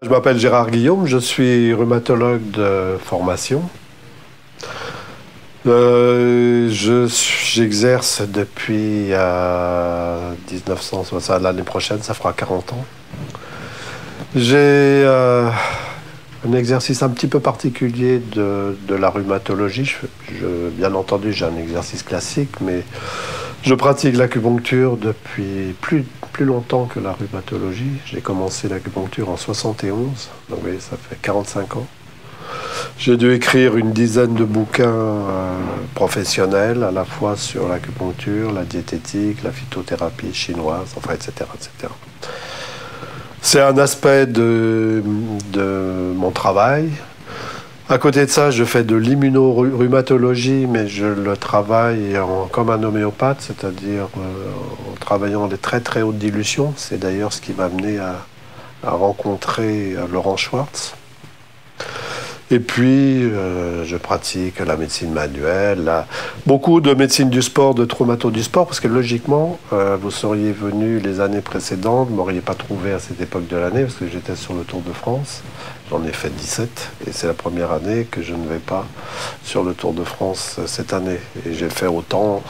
Je m'appelle Gérard Guillaume, je suis rhumatologue de formation. J'exerce depuis 1960, l'année prochaine, ça fera 40 ans. J'ai un exercice un petit peu particulier de la rhumatologie. Bien entendu, j'ai un exercice classique, mais je pratique l'acupuncture depuis plus longtemps que la rhumatologie. J'ai commencé l'acupuncture en 71, donc oui, ça fait 45 ans. J'ai dû écrire une dizaine de bouquins professionnels, à la fois sur l'acupuncture, la diététique, la phytothérapie chinoise, enfin, etc., etc. C'est un aspect de mon travail. À côté de ça, je fais de l'immunorhumatologie, mais je le travaille comme un homéopathe, c'est-à-dire en travaillant des très très hautes dilutions. C'est d'ailleurs ce qui m'a amené à rencontrer Laurent Schwartz. Et puis, je pratique la médecine manuelle, beaucoup de médecine du sport, de traumato du sport, parce que logiquement, vous seriez venu les années précédentes, vous ne m'auriez pas trouvé à cette époque de l'année, parce que j'étais sur le Tour de France. J'en ai fait 17, et c'est la première année que je ne vais pas sur le Tour de France cette année. Et j'ai fait autant,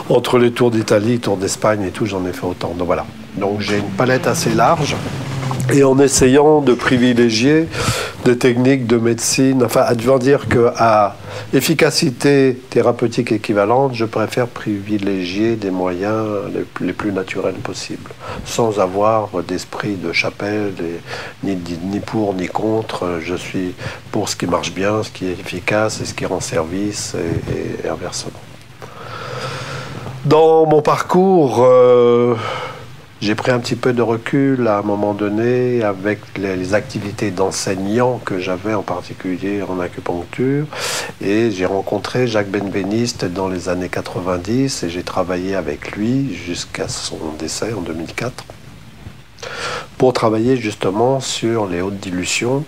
entre les Tours d'Italie, Tours d'Espagne et tout, j'en ai fait autant. Donc voilà. Donc j'ai une palette assez large. Et en essayant de privilégier des techniques de médecine, enfin, je veux dire qu'à efficacité thérapeutique équivalente, je préfère privilégier des moyens les plus naturels possibles, sans avoir d'esprit de chapelle, ni pour ni contre. Je suis pour ce qui marche bien, ce qui est efficace et ce qui rend service, et inversement. Dans mon parcours, j'ai pris un petit peu de recul à un moment donné avec les activités d'enseignant que j'avais en particulier en acupuncture, et j'ai rencontré Jacques Benveniste dans les années 90 et j'ai travaillé avec lui jusqu'à son décès en 2004 pour travailler justement sur les hautes dilutions.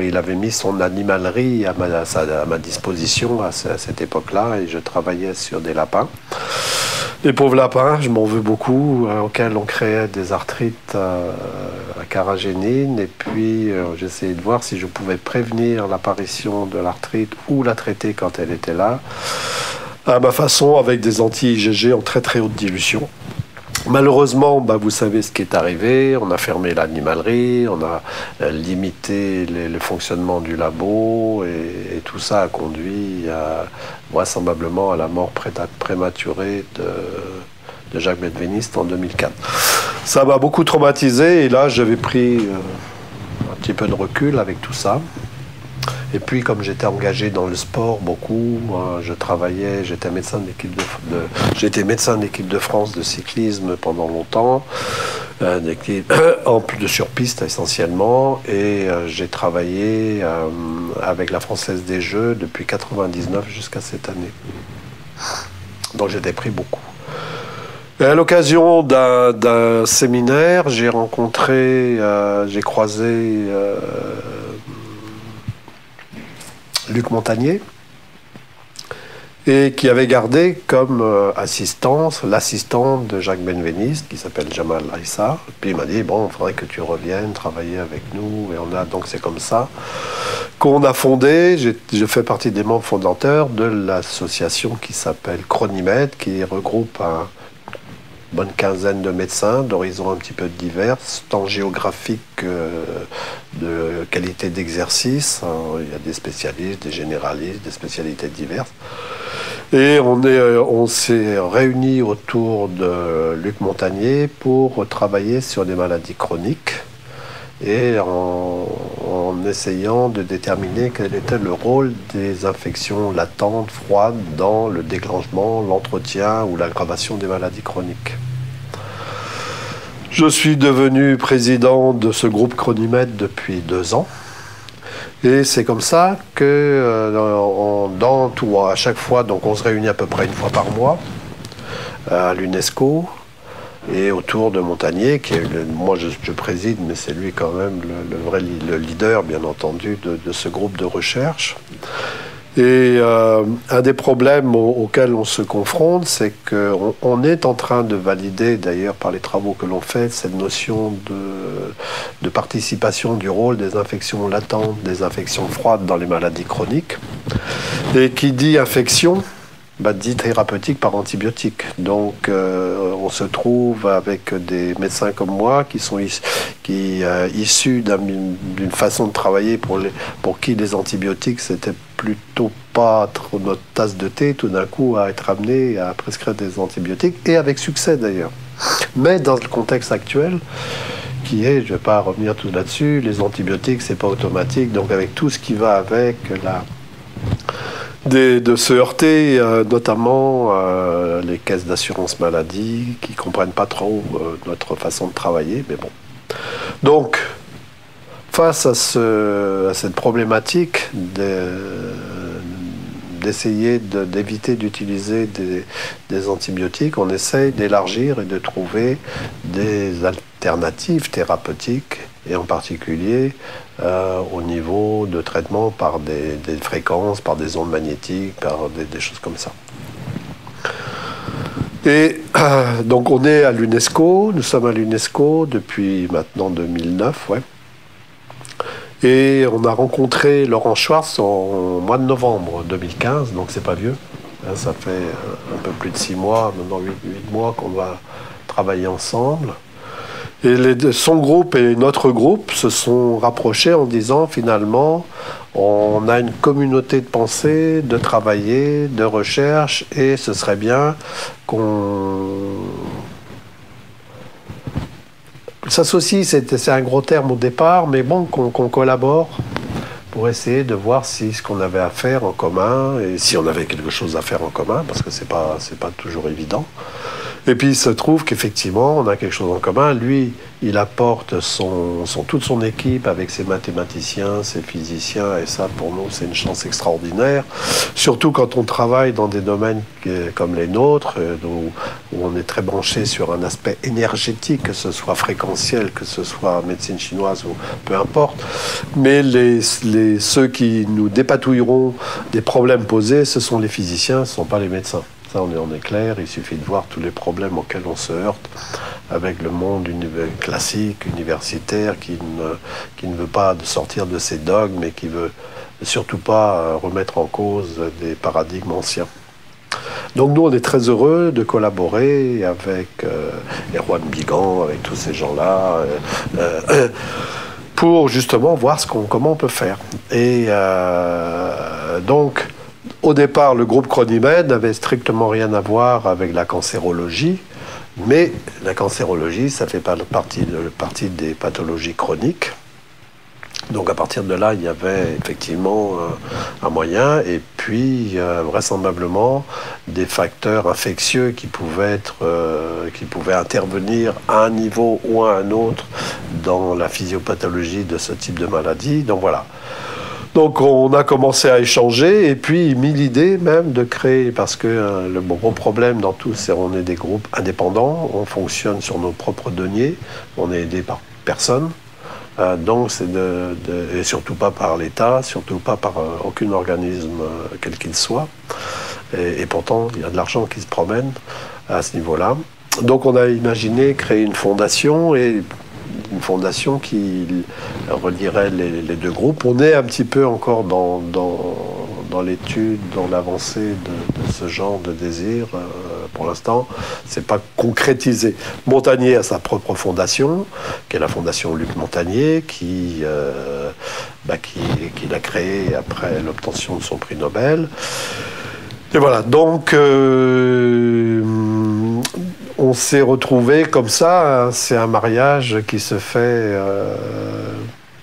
Il avait mis son animalerie à ma disposition à cette époque-là, et je travaillais sur des lapins. Les pauvres lapins, je m'en veux beaucoup, auxquels on créait des arthrites carragénines, et puis j'essayais de voir si je pouvais prévenir l'apparition de l'arthrite ou la traiter quand elle était là, à ma façon, avec des anti-IgG en très très haute dilution. Malheureusement, vous savez ce qui est arrivé. On a fermé l'animalerie, on a limité le fonctionnement du labo, et tout ça a conduit vraisemblablement à la mort prématurée de Jacques Benveniste en 2004. Ça m'a beaucoup traumatisé, et là j'avais pris un petit peu de recul avec tout ça. Et puis, comme j'étais engagé dans le sport beaucoup, je travaillais, j'étais médecin de l'équipe de France de cyclisme pendant longtemps, en plus de sur-piste essentiellement, et j'ai travaillé avec la Française des Jeux depuis 99 jusqu'à cette année. Donc j'étais pris beaucoup. Et à l'occasion d'un séminaire, j'ai croisé Luc Montagnier, et qui avait gardé comme l'assistante de Jacques Benveniste, qui s'appelle Jamal Aïssa. Puis il m'a dit, bon, il faudrait que tu reviennes travailler avec nous, et donc c'est comme ça qu'on a fondé, je fais partie des membres fondateurs de l'association qui s'appelle Chronimed, qui regroupe bonne quinzaine de médecins d'horizons un petit peu divers, tant géographiques que de qualité d'exercice. Il y a des spécialistes, des généralistes, des spécialités diverses. Et on s'est réunis autour de Luc Montagnier pour travailler sur des maladies chroniques, et en essayant de déterminer quel était le rôle des infections latentes, froides, dans le déclenchement, l'entretien ou l'aggravation des maladies chroniques. Je suis devenu président de ce groupe Chronimed depuis 2 ans. Et c'est comme ça que à chaque fois, donc on se réunit à peu près une fois par mois à l'UNESCO, et autour de Montagnier, moi je préside, mais c'est lui quand même le leader, bien entendu, de ce groupe de recherche. Et un des problèmes auxquels on se confronte, c'est qu'on est en train de valider, d'ailleurs par les travaux que l'on fait, cette notion de participation du rôle des infections latentes, des infections froides dans les maladies chroniques. Et qui dit infection, dit thérapeutique par antibiotique. Donc on se trouve avec des médecins comme moi qui sont issus d'une façon de travailler pour qui les antibiotiques c'était plutôt pas trop notre tasse de thé, tout d'un coup à être amené à prescrire des antibiotiques, et avec succès d'ailleurs. Mais dans le contexte actuel, qui est, je ne vais pas revenir tout là-dessus, les antibiotiques c'est pas automatique, donc avec tout ce qui va avec de se heurter, notamment les caisses d'assurance maladie qui comprennent pas trop notre façon de travailler, mais bon. Donc, face à cette problématique d'essayer d'éviter d'utiliser des antibiotiques, on essaye d'élargir et de trouver des alternatives thérapeutiques, et en particulier au niveau de traitement par des fréquences, par des ondes magnétiques, par des choses comme ça. Et donc on est à l'UNESCO, nous sommes à l'UNESCO depuis maintenant 2009, ouais. Et on a rencontré Laurent Schwartz en mois de novembre 2015, donc c'est pas vieux. Ça fait un peu plus de 6 mois, maintenant 8 mois qu'on va travailler ensemble. Et son groupe et notre groupe se sont rapprochés en disant finalement on a une communauté de pensée, de travailler, de recherche, et ce serait bien qu'on s'associe, c'est un gros terme au départ, mais bon, qu'on collabore pour essayer de voir si ce qu'on avait à faire en commun, et si on avait quelque chose à faire en commun, parce que c'est pas toujours évident. Et puis il se trouve qu'effectivement, on a quelque chose en commun. Lui, il apporte toute son équipe avec ses mathématiciens, ses physiciens, et ça, pour nous, c'est une chance extraordinaire. Surtout quand on travaille dans des domaines comme les nôtres, où on est très branché sur un aspect énergétique, que ce soit fréquentiel, que ce soit médecine chinoise ou peu importe. Mais ceux qui nous dépatouilleront des problèmes posés, ce sont les physiciens, ce ne sont pas les médecins. Ça, on est clair, il suffit de voir tous les problèmes auxquels on se heurte avec le monde classique, universitaire, qui ne veut pas sortir de ses dogmes et qui ne veut surtout pas remettre en cause des paradigmes anciens. Donc nous, on est très heureux de collaborer avec Erwan Bigan, avec tous ces gens-là, pour justement voir comment on peut faire. Et donc, au départ, le groupe Chronimed n'avait strictement rien à voir avec la cancérologie, mais la cancérologie, ça fait partie des pathologies chroniques. Donc à partir de là, il y avait effectivement un moyen, et puis vraisemblablement des facteurs infectieux qui pouvaient intervenir à un niveau ou à un autre dans la physiopathologie de ce type de maladie. Donc voilà. Donc on a commencé à échanger, et puis mis l'idée même de créer, parce que le gros problème dans tout, c'est qu'on est des groupes indépendants, on fonctionne sur nos propres deniers, on est aidé par personne, donc c'est et surtout pas par l'État, surtout pas par aucun organisme quel qu'il soit, et pourtant il y a de l'argent qui se promène à ce niveau-là. Donc on a imaginé créer une fondation, et une fondation qui relierait les deux groupes. On est un petit peu encore dans l'étude, dans l'avancée de ce genre de désir. Pour l'instant, c'est pas concrétisé. Montagnier a sa propre fondation, qui est la fondation Luc Montagnier, qu'il a créée après l'obtention de son prix Nobel. Et voilà, donc on s'est retrouvés comme ça, hein. C'est un mariage qui se fait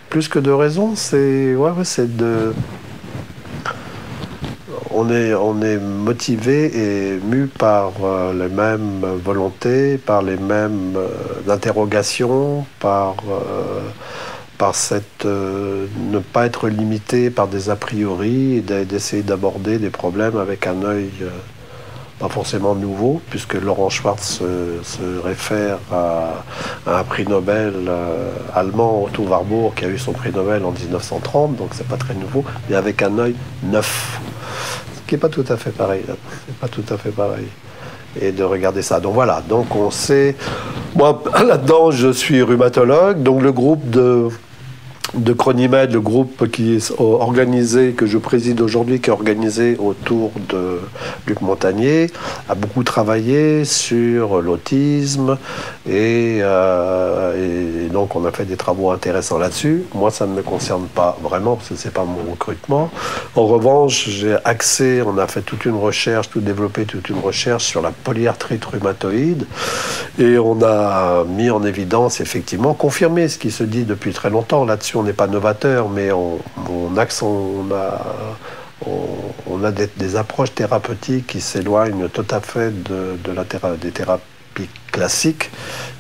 plus que de raison, on est motivé et mu par les mêmes volontés, par les mêmes interrogations, par ne pas être limité par des a priori, et d'essayer d'aborder des problèmes avec un œil pas forcément nouveau, puisque Laurent Schwartz se réfère à un prix Nobel allemand, Otto Warburg, qui a eu son prix Nobel en 1930, donc c'est pas très nouveau, mais avec un œil neuf, ce qui n'est pas tout à fait pareil. C'est pas tout à fait pareil. Et de regarder ça. Donc voilà, donc on sait... Moi, là-dedans, je suis rhumatologue, donc le groupe de Chronimed, le groupe qui est organisé, que je préside aujourd'hui, qui est organisé autour de Luc Montagnier, a beaucoup travaillé sur l'autisme et donc on a fait des travaux intéressants là-dessus. Moi, ça ne me concerne pas vraiment parce que c'est pas mon recrutement. En revanche, on a fait toute une recherche, développé toute une recherche sur la polyarthrite rhumatoïde et on a mis en évidence, effectivement, confirmé ce qui se dit depuis très longtemps là-dessus. On n'est pas novateur, mais on a des approches thérapeutiques qui s'éloignent tout à fait des thérapies classiques,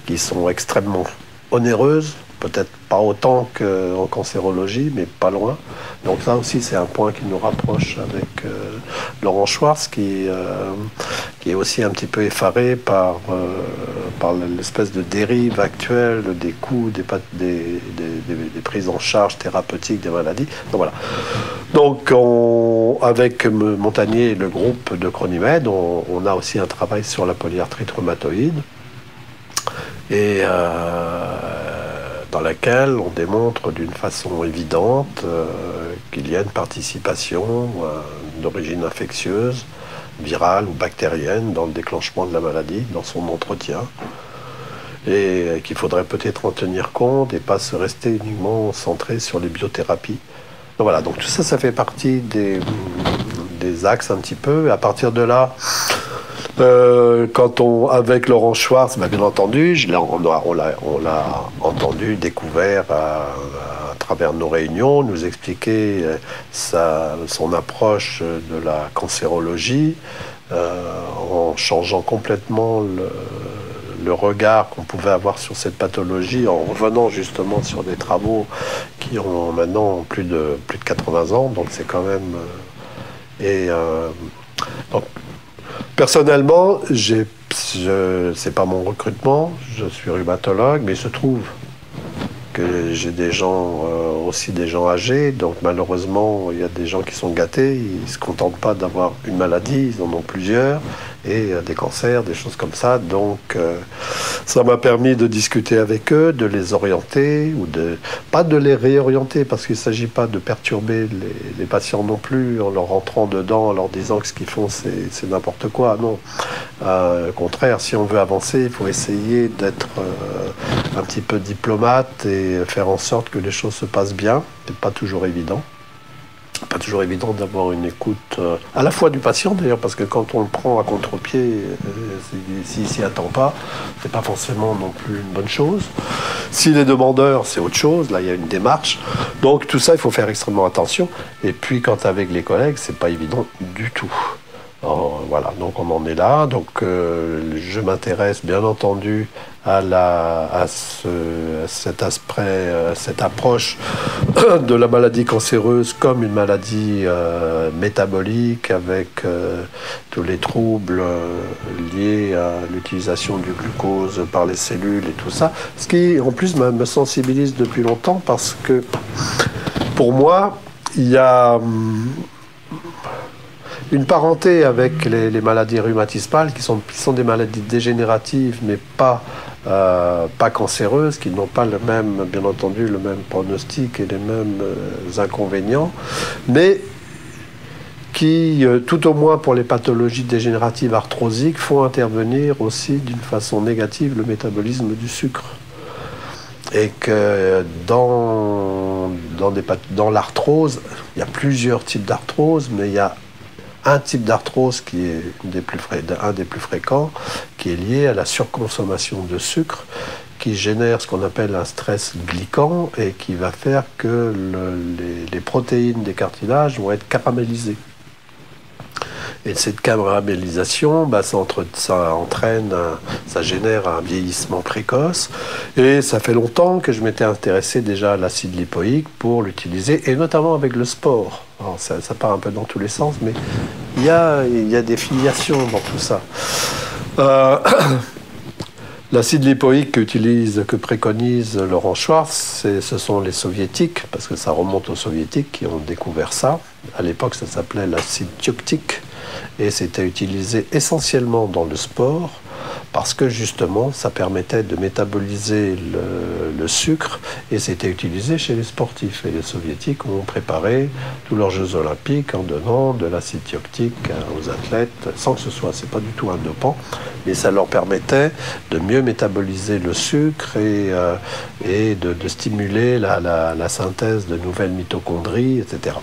qui sont extrêmement onéreuses, peut-être pas autant qu'en cancérologie, mais pas loin. Donc ça aussi, c'est un point qui nous rapproche avec Laurent Schwartz, qui est aussi un petit peu effaré par l'espèce de dérive actuelle des coûts, des prises en charge thérapeutiques des maladies. Donc voilà. Donc avec Montagnier et le groupe de Chronimed, on a aussi un travail sur la polyarthrite rhumatoïde. Et dans laquelle on démontre d'une façon évidente qu'il y a une participation d'origine infectieuse, virale ou bactérienne dans le déclenchement de la maladie, dans son entretien, et qu'il faudrait peut-être en tenir compte et pas se rester uniquement centré sur les biothérapies. Donc voilà, donc tout ça, ça fait partie des axes un petit peu. Et à partir de là, avec Laurent Schwartz, bien entendu, on l'a entendu, découvert à travers nos réunions, nous expliquer son approche de la cancérologie, en changeant complètement le regard qu'on pouvait avoir sur cette pathologie, en revenant justement sur des travaux qui ont maintenant plus de 80 ans, donc c'est quand même... donc, personnellement, c'est pas mon recrutement, je suis rhumatologue, mais il se trouve que j'ai aussi des gens âgés, donc malheureusement, il y a des gens qui sont gâtés, ils ne se contentent pas d'avoir une maladie, ils en ont plusieurs, et des cancers, des choses comme ça. Donc ça m'a permis de discuter avec eux, de les orienter, pas de les réorienter, parce qu'il ne s'agit pas de perturber les patients non plus, en leur rentrant dedans, en leur disant que ce qu'ils font, c'est n'importe quoi. Non. Au contraire, si on veut avancer, il faut essayer d'être un petit peu diplomate et faire en sorte que les choses se passent bien. C'est pas toujours évident. Pas toujours évident d'avoir une écoute à la fois du patient d'ailleurs, parce que quand on le prend à contre-pied, s'il s'y attend pas, c'est pas forcément non plus une bonne chose. S'il est demandeur, c'est autre chose, là il y a une démarche. Donc tout ça, il faut faire extrêmement attention. Et puis quand avec les collègues, c'est pas évident du tout. Alors, voilà, donc on en est là. Donc je m'intéresse bien entendu à cette approche de la maladie cancéreuse comme une maladie métabolique avec tous les troubles liés à l'utilisation du glucose par les cellules et tout ça. Ce qui en plus me sensibilise depuis longtemps, parce que pour moi, il y a une parenté avec les maladies rhumatismales qui sont des maladies dégénératives mais pas cancéreuses, qui n'ont pas bien entendu le même pronostic et les mêmes inconvénients, mais qui, tout au moins pour les pathologies dégénératives arthrosiques, font intervenir aussi d'une façon négative le métabolisme du sucre. Et que dans l'arthrose, il y a plusieurs types d'arthrose, mais il y a un type d'arthrose qui est un des plus fréquents, qui est lié à la surconsommation de sucre, qui génère ce qu'on appelle un stress glyquant et qui va faire que les protéines des cartilages vont être caramélisées. Et cette caramélisation, ça génère un vieillissement précoce. Et ça fait longtemps que je m'étais intéressé déjà à l'acide lipoïque pour l'utiliser, et notamment avec le sport. Alors ça part un peu dans tous les sens, mais il y a des filiations dans tout ça. L'acide lipoïque que préconise Laurent Schwartz, ce sont les soviétiques, parce que ça remonte aux soviétiques qui ont découvert ça. À l'époque, ça s'appelait l'acide thioctique, et c'était utilisé essentiellement dans le sport parce que justement, ça permettait de métaboliser le sucre et c'était utilisé chez les sportifs. Et les soviétiques ont préparé tous leurs Jeux olympiques en donnant de l'acide thioctique aux athlètes, sans que ce soit, c'est pas du tout un dopant, mais ça leur permettait de mieux métaboliser le sucre et de stimuler la synthèse de nouvelles mitochondries, etc.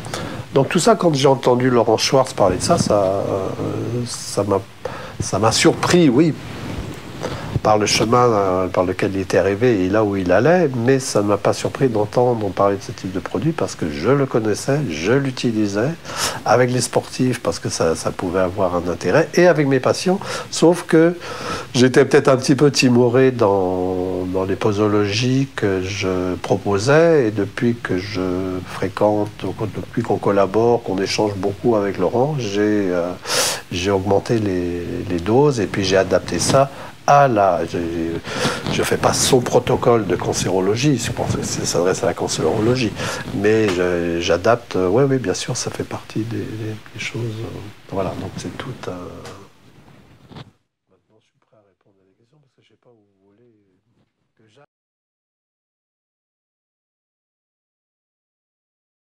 Donc tout ça, quand j'ai entendu Laurent Schwartz parler de ça, ça m'a surpris, oui, par le chemin par lequel il était arrivé et là où il allait, mais ça ne m'a pas surpris d'entendre parler de ce type de produit parce que je le connaissais, je l'utilisais avec les sportifs parce que ça pouvait avoir un intérêt et avec mes patients, sauf que j'étais peut-être un petit peu timoré dans les posologies que je proposais et depuis que je fréquente, depuis qu'on collabore, qu'on échange beaucoup avec Laurent, j'ai augmenté les doses et puis j'ai adapté ça je ne fais pas son protocole de cancérologie, je pense que ça s'adresse à la cancérologie, mais j'adapte, oui, bien sûr, ça fait partie des choses. Voilà, donc c'est tout un... Maintenant, je suis prêt à répondre à des questions parce que je ne sais pas où vous voulez.